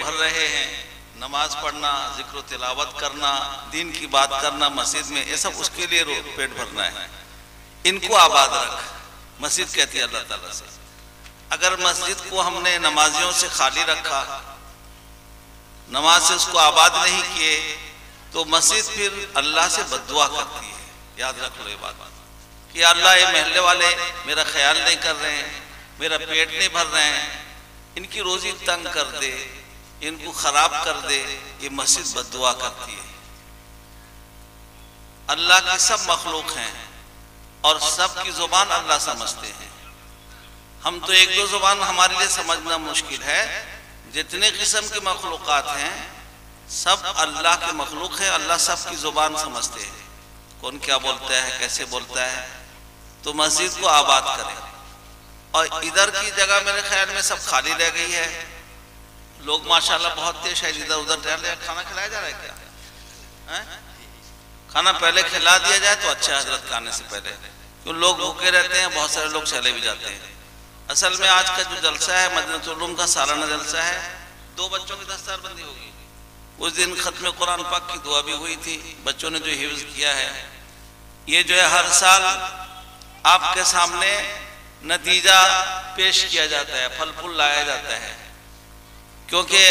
भर रहे हैं, नमाज पढ़ना, जिक्र तिलावत करना, दीन की बात करना मस्जिद में, ये सब उसके लिए पेट भरना है। इनको आबाद रख, मस्जिद कहती है अल्लाह ताला से। अगर मस्जिद को हमने नमाजियों से खाली रखा, नमाज से उसको आबाद नहीं किए, तो मस्जिद फिर अल्लाह से बद्दुआ करती है। याद रख लो ये बात कि अल्लाह ये महल्ले वाले मेरा ख्याल नहीं कर रहे हैं, मेरा पेट नहीं भर रहे हैं, इनकी रोजी तंग कर दे, इनको खराब कर दे, ये मस्जिद बद्दुआ करती है। अल्लाह के सब मखलूक हैं और सब की जुबान अल्लाह समझते हैं। हम तो एक दो जुबान हमारे लिए समझना मुश्किल है, जितने किस्म के मखलूकात हैं सब अल्लाह के मखलूक हैं, अल्लाह सब की जुबान समझते हैं, कौन क्या बोलता है, कैसे बोलता है। तो मस्जिद को आबाद करें। और इधर की जगह मेरे ख्याल में सब खाली रह गई है, लोग माशाल्लाह बहुत थे, शायद इधर उधर टहल रहे। खाना खिलाया जा रहा है क्या है? खाना पहले खिला दिया जाए तो अच्छा है हजरत के आने से पहले, क्यों लोग भूखे रहते हैं, बहुत सारे लोग चले भी जाते हैं। असल में आज का जो जलसा है मदीनतुल उलूम का सालाना जलसा है, 2 बच्चों की दस्तारबंदी होगी। उस दिन खत्म कुरान पाक की दुआ भी हुई थी, बच्चों ने जो हिफ्ज किया है, ये जो है हर साल आपके सामने नतीजा पेश किया जाता है, फल फूल लाया जाता है, क्योंकि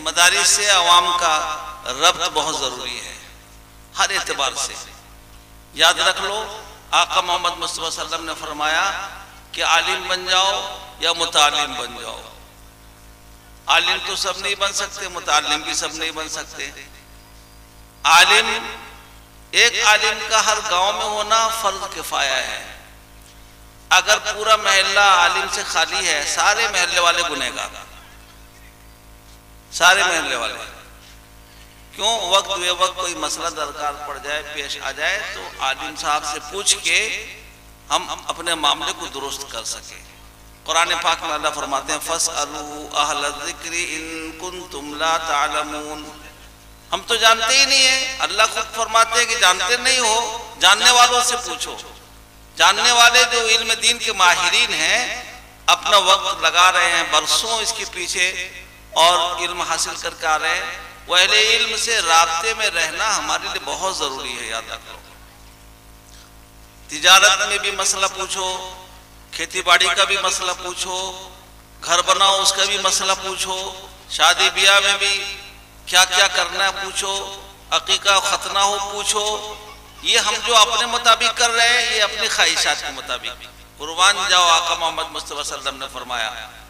मदारिस से अवाम का रब्त बहुत जरूरी है हर एतबार से। याद रख लो, आका मोहम्मद मुस्तफा सल्लल्लाहु अलैहि वसल्लम ने फरमाया कि आलिम बन जाओ या मुतालिम बन जाओ। आलिम तो सब नहीं बन सकते, मुतालिम भी सब नहीं बन सकते। आलिम, एक आलिम का हर गांव में होना फर्ज किफाया है। अगर पूरा महल्ला आलिम से खाली है, सारे महल्ले वाले गुनहगार, सारे महल्ले वाले। क्यों? वक्त बेवक्त कोई मसला दरकार पड़ जाए, पेश आ जाए, तो आलिम साहब से पूछ के हम अपने मामले को दुरुस्त कर सके। कुरान पाक में अल्लाह फरमाते हैं फस्अलू अहल ज़िक्रि इन कुंतुम ला तालमून। हम तो जानते ही नहीं है, अल्लाह खुद फरमाते हैं कि जानते नहीं हो, जानने वालों से पूछो। जानने वाले जो इल्म दीन के माहिरीन हैं अपना वक्त लगा रहे हैं बरसों इसके पीछे और इल्म हासिल करके आ रहे हैं। वो अहले इल्म से राब्ते में रहना हमारे लिए बहुत जरूरी है। याद रखो, तिजारत में भी मसला पूछो, खेती बाड़ी का भी मसला पूछो, घर बनाओ उसका भी मसला पूछो, शादी ब्याह में भी क्या क्या करना है पूछो, अकीका खतना हो पूछो। ये हम जो अपने मुताबिक कर रहे हैं, ये अपनी ख्वाहिशात के मुताबिक। कुर्बान जाओ, आका मोहम्मद मुस्तफा सल्लल्लाहु अलैहि वसल्लम ने फरमाया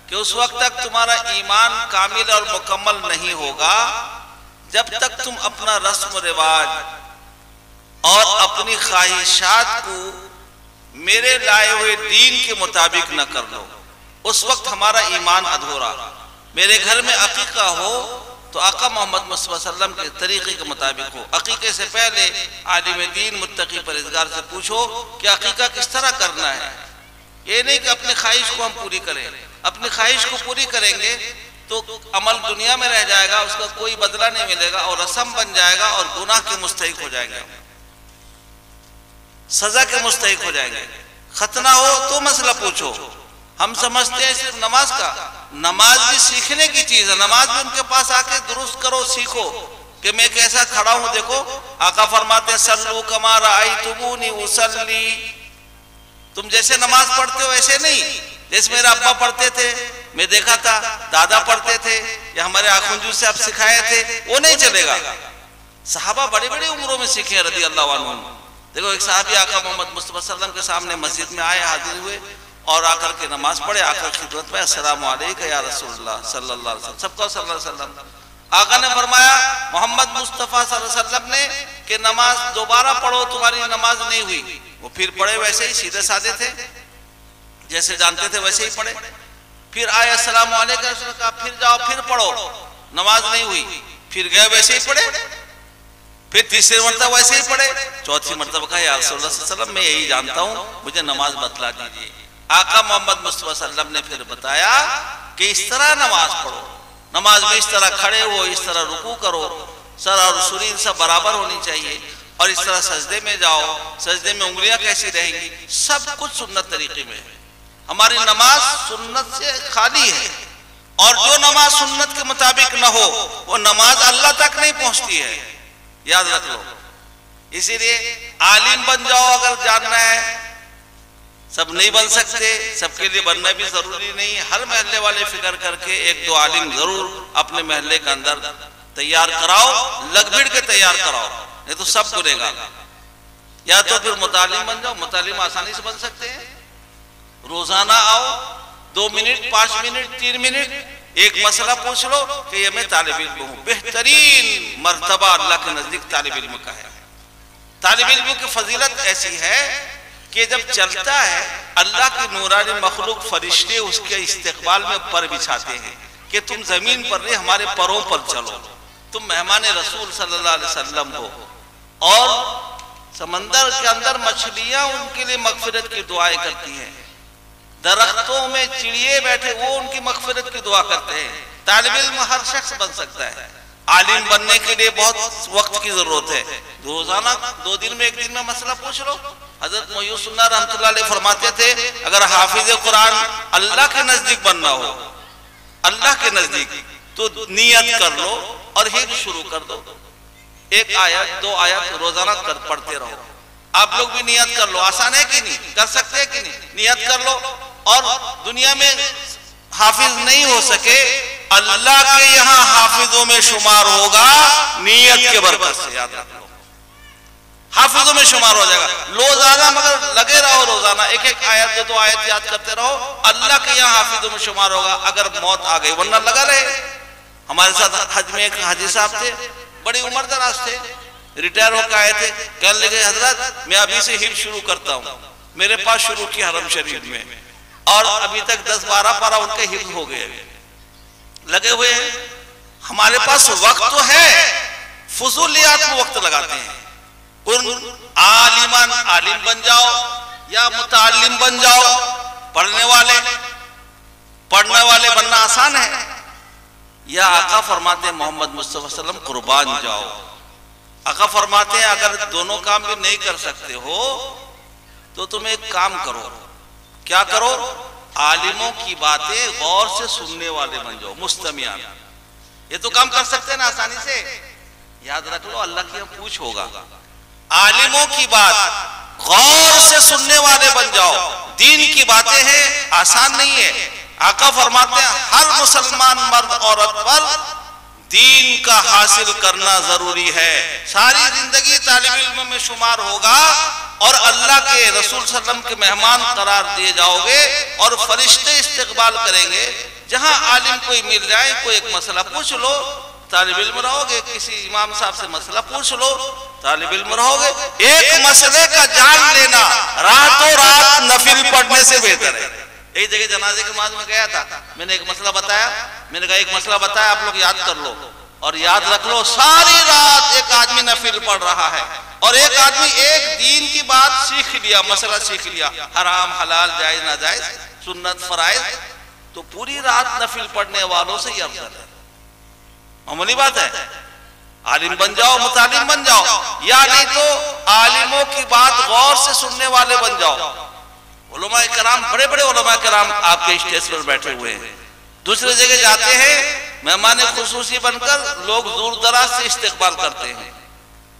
कि उस वक्त तक तुम्हारा ईमान कामिल और मुकम्मल नहीं होगा जब तक तुम अपना रस्म रिवाज और अपनी ख्वाहिशात को मेरे लाए हुए दीन के मुताबिक न कर लो। उस वक्त हमारा ईमान अधूरा। मेरे घर में अकीका हो तो आका मोहम्मद मुस्तफा सल्लल्लाहु अलैहि वसल्लम के तरीके के मुताबिक हो। अकीके से पहले आलिम दीन मुत्तकी परहेज़गार से पूछो कि अकीका किस तरह करना है। ये नहीं कि अपनी ख्वाहिश को हम पूरी करें, अपनी ख्वाहिश को पूरी करेंगे तो अमल दुनिया में रह जाएगा, उसका कोई बदला नहीं मिलेगा और रस्म बन जाएगा और गुनाह के मुस्तहिक हो जाएंगे, सजा के मुस्तहिक हो जाएंगे। खतना हो तो मसला पूछो। हम समझते हैं सिर्फ नमाज का, नमाज भी सीखने की चीज है। नमाज भी उनके पास आके दुरुस्त करो, सीखो कि मैं कैसा खड़ा हूं। देखो आका फरमाते हैं सल्लू कमा रअयतुमूनी उसल्ली। तुम जैसे नमाज पढ़ते हो वैसे नहीं, जैसे मेरे अब्बा पढ़ते थे, मैं देखा था, दादा पढ़ते थे या हमारे आखुंजू से आप सिखाए थे, वो नहीं चलेगा। सहाबा बड़ी बड़ी उम्रों में सीखे रदी अल्लाह अन्हु। देखो एक साहबी आका मोहम्मद मुस्तफा सल्लल्लाहु अलैहि वसल्लम के सामने मस्जिद में आए, हाजिर हुए और आकर के नमाज पढ़े। आकर खिदमत में अस्सलामु अलैका या रसूलल्लाह सल्लल्लाहु अलैहि वसल्लम, सबका सल्लल्लाहु अलैहि वसल्लम। आका ने फरमाया मोहम्मद मुस्तफा सल्लल्लाहु अलैहि वसल्लम ने कि नमाज दोबारा पढ़ो, तुम्हारी नमाज नहीं हुई। वो फिर पढ़े वैसे ही, सीधे साधे थे, जैसे जानते थे वैसे ही पढ़े। फिर आए अस्सलामु अलैका, कहा फिर जाओ फिर पढ़ो, नमाज नहीं हुई। फिर गए वैसे ही पढ़े, फिर तीसरी मरतबा वैसे ही पढ़े, चौथी मरतबा कहा या रसूलुल्लाह सल्लल्लाहु अलैहि वसल्लम मैं यही जानता हूँ, मुझे नमाज बतला दीजिए। आका मोहम्मद मुस्तफा सल्लल्लाहु अलैहि वसल्लम ने फिर बताया कि इस तरह नमाज पढ़ो, नमाज में इस तरह खड़े हो, इस तरह रुकू करो, सर और सुरीन सब बराबर होनी चाहिए, और इस तरह सजदे में जाओ, सजदे में उंगलियां कैसी रहेंगी, सब कुछ सुन्नत तरीके में है। हमारी नमाज सुन्नत से खाली है। और जो नमाज सुन्नत के मुताबिक न हो वो नमाज अल्लाह तक नहीं पहुंचती है, याद रख लो। इसीलिए आलिम बन जाओ अगर जानना है, सब नहीं बन सकते, सबके लिए बनना भी जरूरी नहीं। हर महल्ले वाले फिक्र करके एक दो आलिम जरूर अपने महल्ले के अंदर तैयार कराओ, लग भिड़ के तैयार कराओ, नहीं तो सब गुनेगा। या तो फिर मुतालिम बन जाओ, मुतालिम आसानी से बन सकते हैं। रोजाना आओ, 2 मिनट 5 मिनट 3 मिनट एक मसला पूछ लो कि ये मैं तालिब इल्म हूं। बेहतरीन मर्तबा अल्लाह के नजदीक तालिब इल्म का है। तालिब इल्म की फजीलत ऐसी है कि जब चलता है अल्लाह की नूरानी मखलूक फरिश्ते उसके इस्तकबाल में पर बिछाते हैं कि तुम जमीन पर नहीं हमारे परों पर चलो, तुम मेहमान रसूल सल्लल्लाहु अलैहि वसल्लम हो। और समंदर के अंदर मछलियां उनके लिए मगफिरत की दुआएं करती हैं, दरख्तों में चिड़िए बैठे वो उनकी मगफिरत की दुआ करते हैं। तालिब इल्म हर शख्स बन सकता है। आलिम बनने के लिए बहुत वक्त की जरूरत है। रोजाना 2 दिन में 1 दिन में मसला पूछ लो। हजरत मोहय्यिद सुन्नह रहमतुल्लाह अलैह फरमाते थे, अगर हाफिज कुरान अल्लाह के नजदीक बनना हो, अल्लाह के नजदीक, तो नियत कर लो और हिफ्ज़ शुरू कर दो। 1 आयत 2 आयत रोजाना पढ़ते रहो। आप लोग भी नियत कर लो। आसान है कि नहीं? कर सकते हैं कि नहीं? नियत कर लो। और दुनिया में हाफिज नहीं हो सके, अल्लाह के यहाँ हाफिजों में शुमार होगा नियत के बरकत से, याद रख लो। हाफिजों में शुमार हो जाएगा। रोजाना मगर लगे रहो, रोजाना 1 आयत 2 आयत याद करते रहो, अल्लाह के यहाँ हाफिजों में शुमार होगा अगर मौत आ गई, वरना लगा रहे। हमारे साथ हज में एक हाजी साहब थे, बड़ी उम्र दराज थे, रिटायर होकर आए थे। कहने लगे, हजरत मैं अभी से हिफ्ज़ शुरू करता हूँ। मेरे पास शुरू किया हरम शरीफ में, और अभी तक 10-12 पारा उनके हिफ्ज़ हो गए, लगे हुए हैं। हमारे पास वक्त तो है, फुजूलियात में वक्त लगाते हैं। उन आलिमान आलिम बन जाओ या मुतालिम बन जाओ। पढ़ने वाले बनना आसान है। या आका फरमाते हैं मोहम्मद मुस्तफा सल्लल्लाहु अलैहि वसल्लम, कुर्बान जाओ। आका फरमाते हैं अगर दोनों काम भी नहीं कर सकते हो तो तुम एक काम करो। क्या करो? आलिमों की बातें गौर से सुनने वाले बन जाओ, मुस्तमियान। ये तो काम कर सकते हैं ना आसानी से। याद रख लो, अल्लाह की हम पूछ होगा। आलिमों की बात गौर से सुनने वाले बन जाओ। दीन की बातें हैं, आसान नहीं है। आका फरमाते हैं हर मुसलमान मर्द औरत पर दीन का हासिल करना जरूरी है। सारी जिंदगी तालिब इल्म में शुमार होगा और अल्लाह के रसूल सल्लल्लाहु अलैहि वसल्लम के मेहमान करार दिए जाओगे और फरिश्ते इस्तकबाल करेंगे। जहां आलिम कोई मिल जाए, कोई एक मसला पूछ लो, तालिब इल्म रहोगे। किसी इमाम साहब से मसला पूछ लो, तालिब इल्म रहोगे। एक मसले का जान लेना रातों रात नफिल पढ़ने से बेहतर है। एक जगह जनाजे के नमाज में गया था, मैंने एक मसला बताया, मैंने कहा एक मसला बताया, आप लोग याद कर लो और याद रख लो। सारी रात एक आदमी नफिल पढ़ रहा है और एक आदमी एक दीन की बात सीख लिया, मसला सीख लिया, हराम हलाल जायज नाजायज सुन्नत फराइज, तो पूरी रात नफिल पढ़ने वालों से ये अफजल है। मामूली बात है। आलिम बन जाओ, मुतालिम बन जाओ, या नहीं तो आलिमों की बात गौर से सुनने वाले बन जाओ। उलमा कराम, बड़े बड़े उलमा कराम आपके स्टेज पर बैठे हुए हैं। दूसरे जगह जाते हैं, मेहमान खुसूसी बनकर लोग दूर दराज से इस्तकबाल करते हैं।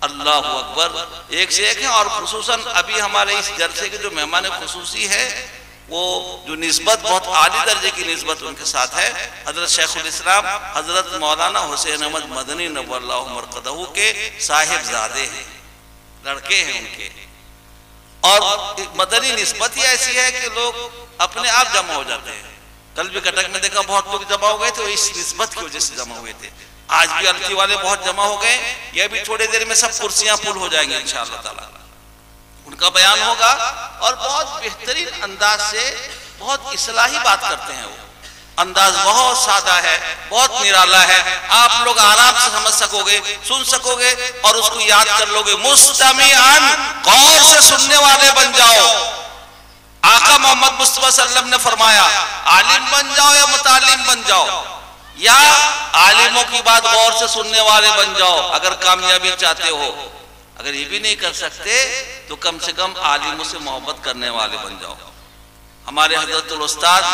अल्लाह अकबर, एक से एक है। और खुसूसन अभी हमारे इस जलसे के जो मेहमान खुसूसी है, वो जो निस्बत बहुत आली दर्जे की निस्बत उनके साथ है, हजरत शेखुल इस्लाम हजरत मौलाना हुसैन अहमद मदनी नव्वरल्लाहु मरकदहू के साहिबजादे हैं, लड़के हैं उनके। और मदनी निस्बत ही ऐसी है कि लोग अपने आप जमा हो जाते हैं। कल भी कटक में देखा बहुत लोग जमा हो गए थे, इस निस्बत की वजह से जमा हुए थे। आज भी अल्फी वाले बहुत जमा हो गए। ये भी थोड़ी देर में सब कुर्सियां फुल हो जाएंगी इंशाअल्लाह ताला। उनका बयान होगा और बहुत बेहतरीन अंदाज से बहुत इस्लाही बात करते हैं। वो अंदाज बहुत सादा है, बहुत निराला है। आप लोग आराम से समझ सकोगे, सुन सकोगे और उसको याद कर लोगे। मुस्तमिआन, गौर से सुनने वाले बन जाओ। आका मोहम्मद मुस्तफा सल्लल्लाहु अलैहि वसल्लम ने फरमाया, आलिम बन जाओ या मुतालिम बन जाओ, या आलिमों की बात गौर से सुनने वाले बन जाओ अगर कामयाबी चाहते हो। अगर ये भी नहीं कर सकते तो कम से कम आलिमों से मोहब्बत करने वाले बन जाओ। हमारे हजरतुल उस्ताद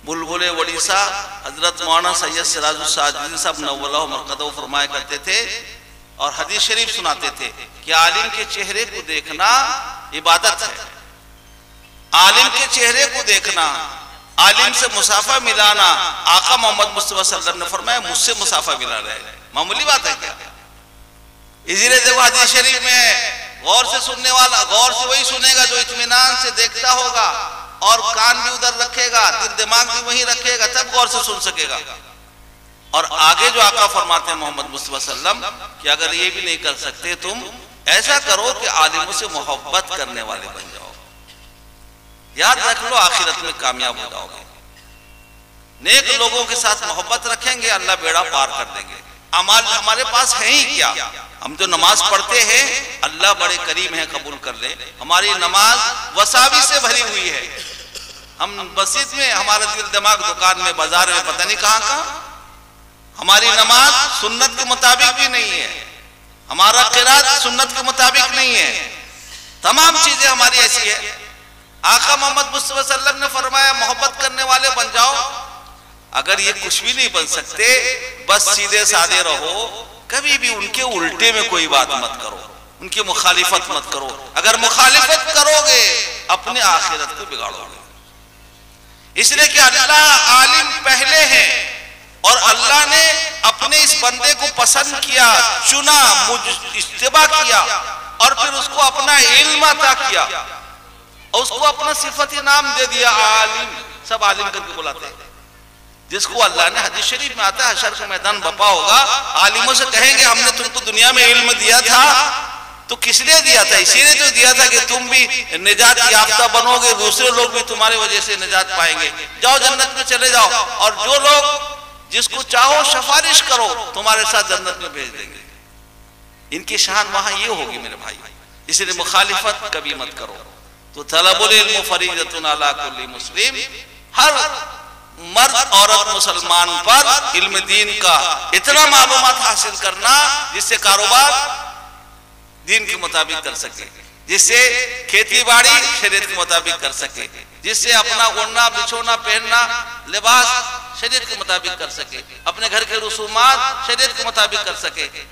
बुलबुल उड़ीसा हजरत मौलाना सैयद सिराजुल साजिदीन साहब नव्वलहु मरकदहु फरमाया करते थे और हदीस शरीफ सुनाते थे कि आलिम के चेहरे को देखना इबादत है। आलिम के चेहरे को देखना, आलिम से मुसाफा मिलाना, आका मोहम्मद मुस्तफा सल्लल्लाहु अलैहि वसल्लम ने फरमाया मुझसे मुसाफा मिला रहे। मामूली बात है क्या? इसीलिए देखो हदीस शरीफ में गौर से सुनने वाला गौर से वही सुनेगा जो इत्मीनान से देखता होगा और कान भी उधर रखेगा, दिल दिमाग भी वहीं रखेगा, तब गौर से सुन सकेगा। और आगे जो आका फरमाते हैं मोहम्मद मुस्तफा सल्लम कि अगर ये भी नहीं कर सकते तुम ऐसा करो कि आलिमों से मोहब्बत करने वाले बन जाओ। याद रख लो, आखिरत में कामयाब हो जाओगे। नेक लोगों के साथ मोहब्बत रखेंगे, अल्लाह बेड़ा पार कर देंगे। अमाल हमारे पास है ही क्या? हम जो नमाज पढ़ते हैं अल्लाह बड़े करीम है, कबूल कर ले। हमारी नमाज वसाबी से भरी हुई है। हम मस्जिद में, हमारा दिल दिमाग दुकान में, बाजार में, पता नहीं कहां कहां। हमारी नमाज सुन्नत के मुताबिक भी नहीं है, हमारा किरात सुन्नत के मुताबिक नहीं है। तमाम चीजें हमारी ऐसी है। आका मोहम्मद मुस्तफा सल्लल्लाहु अलैहि वसल्लम ने फरमाया मोहब्बत करने वाले बन जाओ। अगर ये कुछ भी नहीं बन सकते, बस सीधे साधे रहो, कभी भी उनके उल्टे में कोई बात मत करो, उनकी मुखालिफत मत करो। अगर मुखालिफत करोगे अपने आखिरत को बिगाड़ोगे। इसलिए कि अल्लाह आलिम पहले है और अल्लाह ने अपने इस बंदे को पसंद किया, चुना, इत्तिबा किया और फिर उसको अपना इल्म अता किया और उसको अपना सिफत नाम दे दिया आलिम। सब आलिम करके बुलाते हैं जिसको अल्लाह ने, हदीस शरीफ में आता है हशर का मैदान बपा होगा, आलिमों से कहेंगे हमने तुमको दुनिया में इल्म दिया था, तो किसने दिया था? इसीलिए तो दिया था कि तुम भी निजात याफ्ता बनोगे, दूसरे लोग भी तुम्हारी वजह से निजात पाएंगे। जाओ जन्नत में चले जाओ, और जो लोग जिसको चाहो सिफारिश करो, तुम्हारे साथ जन्नत में भेज देंगे। इनकी शान वहां ये होगी मेरे भाई। इसलिए मुखालिफत कभी मत करो। तो तलबुल इल्म फरीदतुन अला कुल्ली मुस्लिम, हर मर्द औरत मुसलमान पर इल्म दीन का इतना मालूमात हासिल करना जिससे कारोबार दीन के मुताबिक कर सके, जिससे खेती बाड़ी शरीयत के मुताबिक कर सके, जिससे अपना ओढ़ना बिछोना पहनना लिबास शरीयत के मुताबिक कर सके, अपने घर के रसूमात शरीयत के मुताबिक कर सके,